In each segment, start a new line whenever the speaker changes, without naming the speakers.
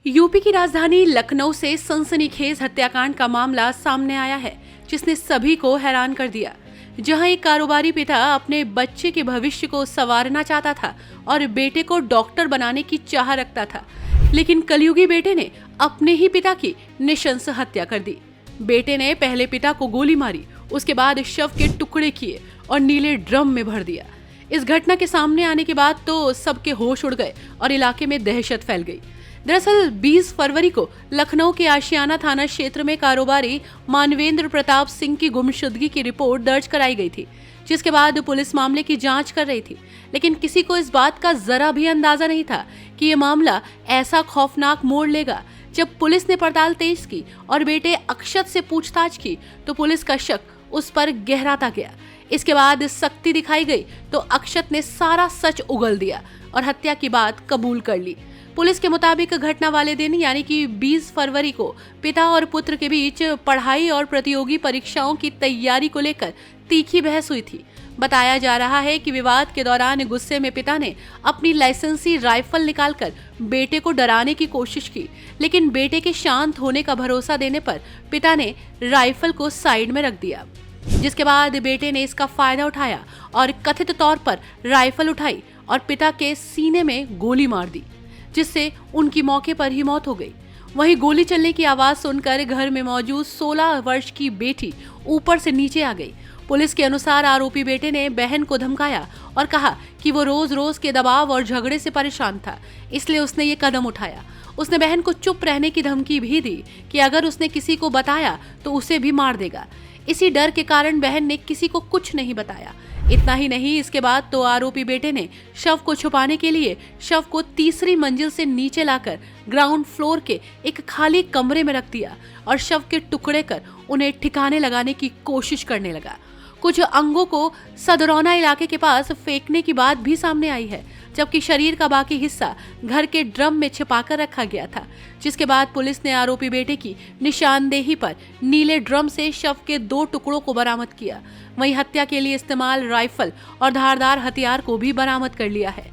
UP की राजधानी लखनऊ से सनसनीखेज हत्याकांड का मामला सामने आया है, जिसने सभी को हैरान कर दिया। जहां एक कारोबारी पिता अपने बच्चे के भविष्य को संवारना चाहता था और बेटे को डॉक्टर बनाने की चाह रखता था, लेकिन कलयुगी बेटे ने अपने ही पिता की नृशंस हत्या कर दी। बेटे ने पहले पिता को गोली मारी, उसके बाद शव के टुकड़े किए और नीले ड्रम में भर दिया। इस घटना के सामने आने के बाद तो सबके होश उड़ गए और इलाके में दहशत फैल गई। दरअसल 20 फरवरी को लखनऊ के आशियाना थाना क्षेत्र में कारोबारी मानवेंद्र प्रताप सिंह की गुमशुदगी की रिपोर्ट दर्ज कराई गई थी, जिसके बाद पुलिस मामले की जांच कर रही थी। लेकिन किसी को इस बात का जरा भी अंदाजा नहीं था कि ये मामला ऐसा खौफनाक मोड़ लेगा। जब पुलिस ने पड़ताल तेज की और बेटे अक्षत से पूछताछ की तो पुलिस का शक उस पर गहराता गया। इसके बाद सख्ती दिखाई गई तो अक्षत ने सारा सच उगल दिया और हत्या की बात कबूल कर ली। पुलिस के मुताबिक घटना वाले दिन यानी कि 20 फरवरी को पिता और पुत्र के बीच पढ़ाई और प्रतियोगी परीक्षाओं की तैयारी को लेकर तीखी बहस हुई थी। बताया जा रहा है कि विवाद के दौरान गुस्से में पिता ने अपनी लाइसेंसी राइफल निकालकर बेटे को डराने की कोशिश की, लेकिन बेटे के शांत होने का भरोसा देने पर पिता ने राइफल को साइड में रख दिया, जिसके बाद बेटे ने इसका फायदा उठाया और कथित तौर पर राइफल उठाई और पिता के सीने में गोली मार दी, जिससे उनकी मौके पर ही मौत हो गई। वहीं गोली चलने की आवाज सुनकर घर में मौजूद 16 वर्ष की बेटी ऊपर से नीचे आ गई। पुलिस के अनुसार आरोपी बेटे ने बहन को धमकाया और कहा कि वो रोज रोज के दबाव और झगड़े से परेशान था, इसलिए उसने ये कदम उठाया। उसने बहन को चुप रहने की धमकी भी दी कि अगर उसने किसी को बताया तो उसे भी मार देगा। इसी डर के कारण बहन ने किसी को कुछ नहीं बताया। इतना ही नहीं, इसके बाद तो आरोपी बेटे ने शव को छुपाने के लिए शव को तीसरी मंजिल से नीचे लाकर ग्राउंड फ्लोर के एक खाली कमरे में रख दिया और शव के टुकड़े कर उन्हें ठिकाने लगाने की कोशिश करने लगा। कुछ अंगों को सदरौना इलाके के पास फेंकने की बात भी सामने आई है, जबकि शरीर का बाकी हिस्सा घर के ड्रम में छिपाकर रखा गया था। जिसके बाद पुलिस ने आरोपी बेटे की निशानदेही पर नीले ड्रम से शव के 2 टुकड़ों को बरामद किया। वहीं हत्या के लिए इस्तेमाल राइफल और धारदार हथियार को भी बरामद कर लिया है।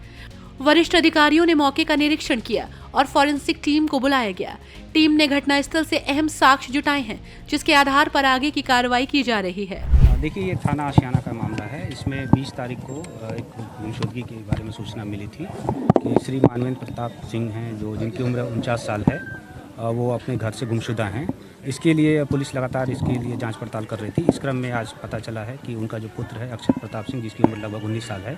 वरिष्ठ अधिकारियों ने मौके का निरीक्षण किया और फॉरेंसिक टीम को बुलाया गया। टीम ने घटनास्थल से अहम साक्ष्य जुटाए हैं, जिसके आधार पर आगे की कार्रवाई की जा रही है।
देखिए, ये थाना आशियाना का मामला है। इसमें 20 तारीख को एक गुमशुदगी के बारे में सूचना मिली थी कि श्री मानवेंद्र प्रताप सिंह हैं, जो जिनकी उम्र 49 साल है, वो अपने घर से गुमशुदा हैं। इसके लिए पुलिस लगातार इसके लिए जांच पड़ताल कर रही थी। इस क्रम में आज पता चला है कि उनका जो पुत्र है अक्षत प्रताप सिंह, जिसकी उम्र लगभग 19 साल है,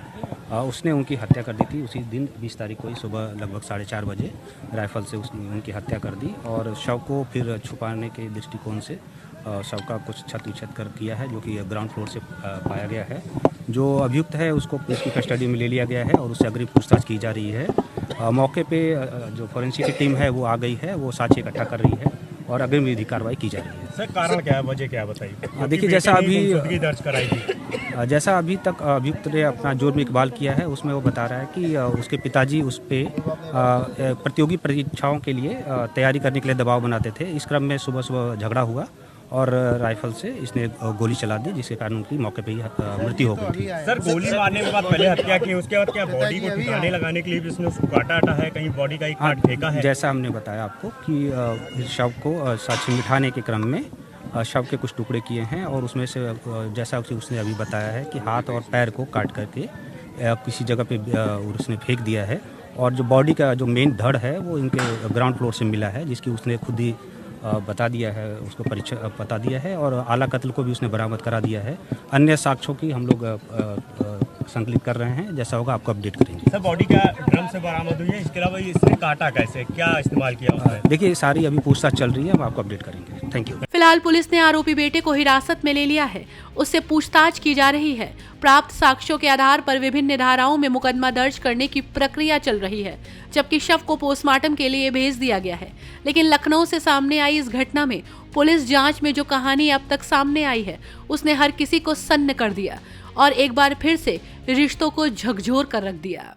उसने उनकी हत्या कर दी थी। उसी दिन 20 तारीख को ही सुबह लगभग 4:30 बजे राइफल से उसने उनकी हत्या कर दी और शव को फिर छुपाने के दृष्टिकोण से शव का कुछ क्षत विक्षत कर किया है, जो कि ग्राउंड फ्लोर से पाया गया है। जो अभियुक्त है उसको पुलिस की कस्टडी में ले लिया गया है और उससे अग्रिम पूछताछ की जा रही है। मौके पे जो फोरेंसिक की टीम है वो आ गई है, वो साक्ष्य इकट्ठा कर रही है और अग्रिम विधि कार्रवाई की जा रही है।
सर, कारण क्या है, वजह क्या बताइए?
देखिए, जैसा अभी तक अभियुक्त ने अपना जुर्म इकबाल किया है, उसमें वो बता रहा है कि उसके पिताजी उस पर प्रतियोगी परीक्षाओं के लिए तैयारी करने के लिए दबाव बनाते थे। इस क्रम में सुबह सुबह झगड़ा हुआ और राइफल से इसने गोली चला दी, जिसके कारण उनकी मौके पे ही मृत्यु हो गई थी।
सर, गोली मारने के बाद पहले हत्या की, उसके बाद क्या बॉडी को ठिकाने लगाने के लिए भी उसने उसको काटा है, कहीं बॉडी का एक पार्ट फेंका है?
जैसा हमने बताया आपको कि शव को साक्ष्य मिटाने के क्रम में शव के कुछ टुकड़े किए हैं और उसमें से जैसा उसने अभी बताया है कि हाथ और पैर को काट करके किसी जगह पे उसने फेंक दिया है और जो बॉडी का जो मेन धड़ है वो इनके ग्राउंड फ्लोर से मिला है, जिसकी उसने खुद ही बता दिया है, उसको परिचय बता दिया है और आला कत्ल को भी उसने बरामद करा दिया है। अन्य साक्ष्यों की हम लोग संकलित कर रहे हैं, जैसा होगा आपको अपडेट करेंगे।
सर, बॉडी क्या ड्रम से बरामद हुई है? इसके अलावा इसने काटा कैसे, क्या इस्तेमाल किया उसने?
देखिए, सारी अभी पूछताछ चल रही है, हम आपको अपडेट करेंगे। Thank you.
फिलहाल पुलिस ने आरोपी बेटे को हिरासत में ले लिया है, उससे पूछताछ की जा रही है। प्राप्त साक्ष्यों के आधार पर विभिन्न धाराओं में मुकदमा दर्ज करने की प्रक्रिया चल रही है, जबकि शव को पोस्टमार्टम के लिए भेज दिया गया है। लेकिन लखनऊ से सामने आई इस घटना में पुलिस जांच में जो कहानी अब तक सामने आई है, उसने हर किसी को सन्न कर दिया और एक बार फिर से रिश्तों को झकझोर कर रख दिया।